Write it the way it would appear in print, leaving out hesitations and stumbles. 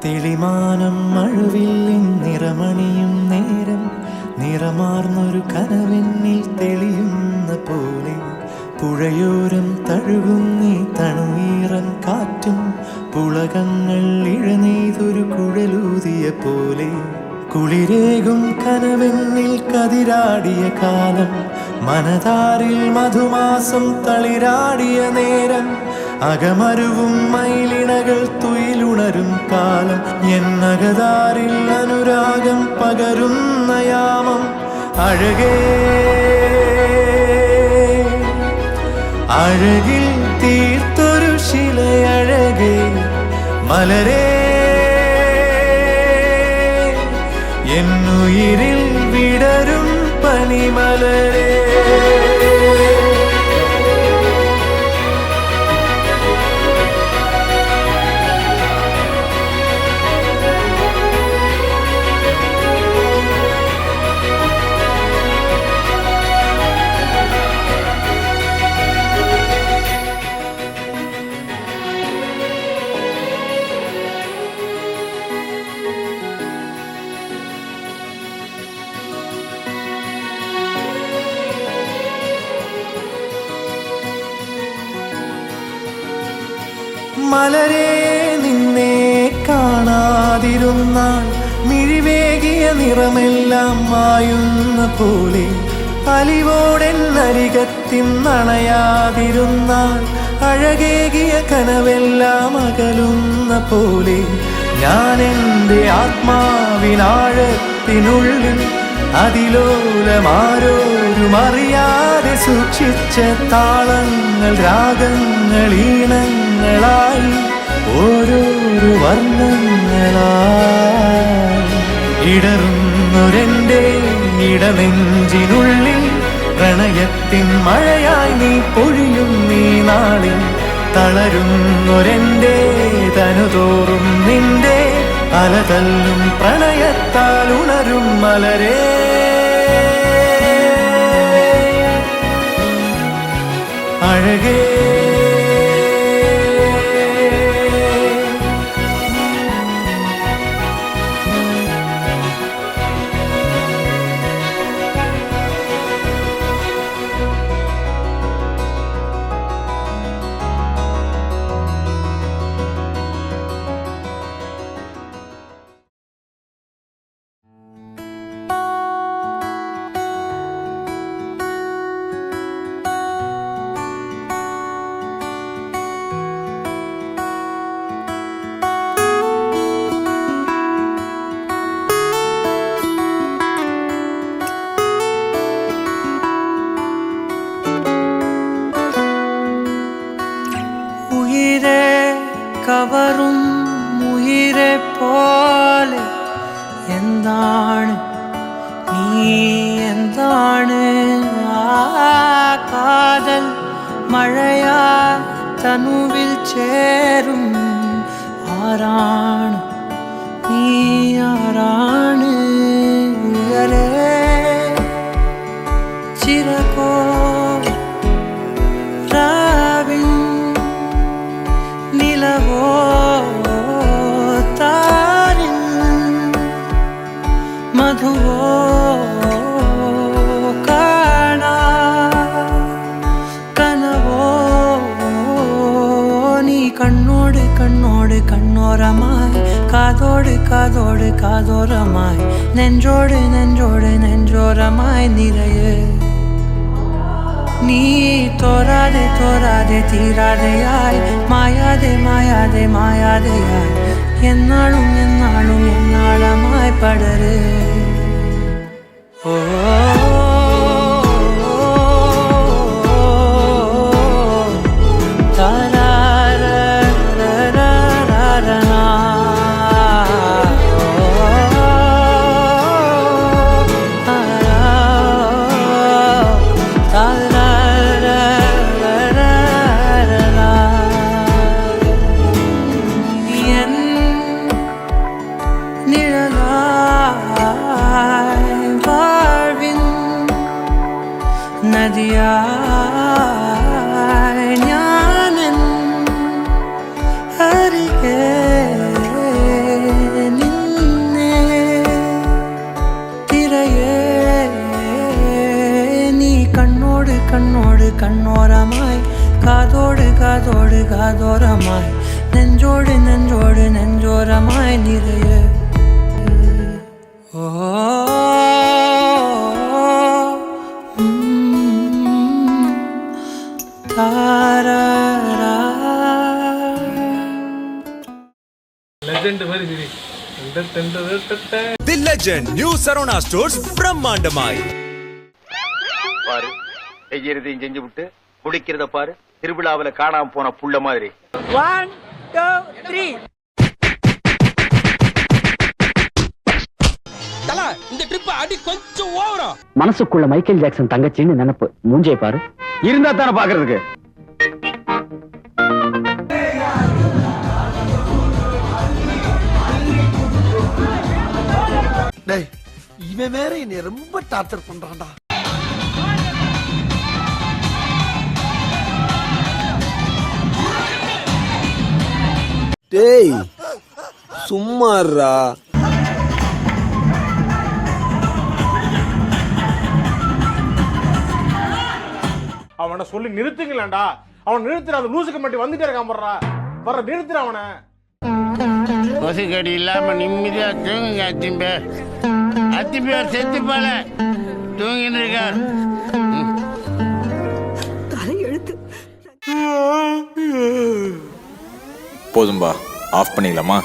തെളിമാനം മഴവില്ലിൻ നിറമണിയും നേരം നിറമാർന്നൊരു കനവെന്നിൽ തെളിയുന്ന പോലെ പുഴയോരം തഴുകുന്നീ തണുവീറൻ കാറ്റും പുളകങ്ങൾ ഇഴനെയ്തൊരു കുഴലൂതിയ പോലെ കുളിരേകും കനവെന്നിൽ കതിരാടിയ കാലം മനതാരിൽ മധുമാസം തളിരാടിയ നേരം അകമരുവും മയിലിണകൾ തുയിലുണരും കാലം എന്നകതാരിൽ അനുരാഗം പകരുന്ന യാമം അഴകേ അഴകിൽ തീർത്തൊരു ശിലയഴകേ മലരേ എന്നുയിരിൽ വിടരും പനിമലരേ മലരേ നിന്നെ കാണാതിരുന്നാൽ മിഴിവേകിയ നിറമെല്ലാം മായുന്ന പോലെ അലിവോടെന്നരികത്തിന്നണയാതിരുന്നാൽ അഴകേകിയ കനവെല്ലാം അകലുന്ന പോലെ ഞാൻ എൻ്റെ ആത്മാവിനാഴത്തിനുള്ളിൽ അതിലോലമാരോരും അറിയാതെ സൂക്ഷിച്ച താളങ്ങൾ രാഗങ്ങൾ ഈണങ്ങളായി ഓരോരോ വർണ്ണങ്ങളായി ഇടറുന്നൊരെൻ്റെ ഇടനെഞ്ചിനുള്ളിൽ പ്രണയത്തിൻ മഴയായി നീ പൊഴിയും നീ നാളിൽ തളരുന്നൊരെൻ്റെ തനുതോറും നിന്റെ അലതല്ലും പ്രണയത്താൽ ഉണരും മലരേ അഴകേ കവറും ഉയിരെ പോലെ എന്താണ് നീ എന്താണ് ആ കാതൽ മഴയാ തനുവിൽ ചേരും ആരാണ് നീ ആരാണ് ഉയരേ ചിരകോ നിലവോ താരിൻ മധുവോ കാണാ കനവോ നീ കണ്ണോട് കണ്ണോട് കണ്ണോരമായി കാതോട് കാതോട് കാതോരമായി നെഞ്ചോട് നെഞ്ചോട് നെഞ്ചോരമായി നിറയെ നീ തോരാതെ തോരാതെ തീരാതെയായി മായാതെ മായാതെ മായാതെയായി എന്നാളും എന്നാളും എന്നാളമായി പടര് ഓ അറിയാൻ ഞാനെൻ അരികെ നിന്നെ തിരയേ നീ കണ്ണോട് കണ്ണോട് കണ്ണോരമായി കാതോട് കാതോട് കാതോരമായി നെഞ്ചോട് നെഞ്ചോട് നെഞ്ചോരമായി നിറയെ ഓ The Legend New Sarona Stores பிரம்மாண்டமாய் பாரு செய்யறதையும் செஞ்சு விட்டு குடிக்கிறத பாரு திருவிழாவில காணாம போன புள்ள மாதிரி. 1 2 3 மனசுக்குள்ள மைக்கேல் ஜாக்சன் தங்கச்சின்னு நினைப்பு மூஞ்சே பாரு இருந்தா தானே பாக்குறதுக்கு டேய் இவன் வேற என்னை ரொம்ப டார்ச்சர் பண்றான்டா. டேய் சும்மாறா. அவனை சொல்லி நிறுத்துங்களேன்டா. அவன் நிறுத்துற அந்த லூசுக்கு மட்டும் வந்துட்டே இருக்கான் போடுறா. வர நிறுத்துற அவனை. கொசுக்கடி இல்லாம நிம்மதியா தூங்குங்க அத்திம்பேர் செத்து போல தூங்கிட்டு இருக்கார். போதும்பா, ஆஃப் பண்ணிக்கலாமா?